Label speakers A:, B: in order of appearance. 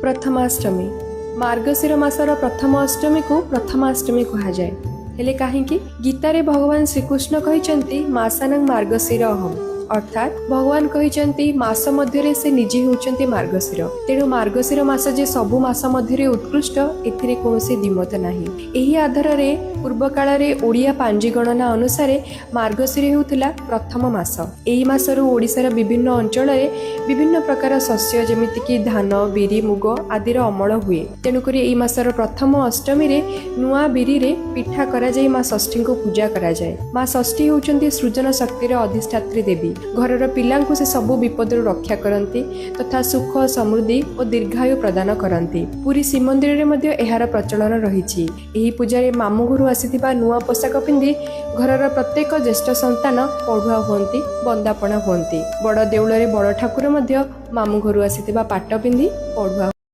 A: प्रथमाष्टमी मार्गशीर मासर प्रथम अष्टमी को प्रथमाष्टमी कहा जाए। हेले काहींकि गीतारे भगवान श्रीकृष्ण कहिचंती मासानंग मार्गशीर अहम अर्थात भगवान कहिचंती मास मध्यरे से निजे होचंती मार्गशीर। तेणु मार्गशीर मास जे सबु मास मध्यरे उत्कृष्ट एथिरे कोनोसी दिमत नाही। एही आधार रे पूर्व काल रे ओडिया पांजी गणना अनुसार मार्गशीर हेउथिला प्रथम मास। एही मासरु ओडिसार विभिन्न अंचल रे विभिन्न प्रकार शस्य जेमिति कि धान बिरी मुग आदिर अमल हुए। तेणुकरी एही मासर प्रथम अष्टमी रे नुआ बिरी रे पिठा करा जाय मां षष्ठी को पूजा करा जाय। मां षष्ठी होचंती सृजन शक्तिर अधिष्ठात्री देवी। घरर पिलांकु से सबु विपदरु रक्षा करती तथा सुख समृद्धि और दीर्घायु प्रदान करती। पुरी श्रीमंदिर रे मध्य एहार प्रचलन रहिछि। एही पूजारे मामु घरु आसीथिबा नुआ पोशाक पिंधि घरर प्रत्येक ज्येष्ठ संतान पढ़ुआ हुअंती बंदापना हुअंती। बड़ देउଳରେ बड़ ठाकुर मध्य मामु घरु आसीथिबा पाट पिंधि पढ़ुआ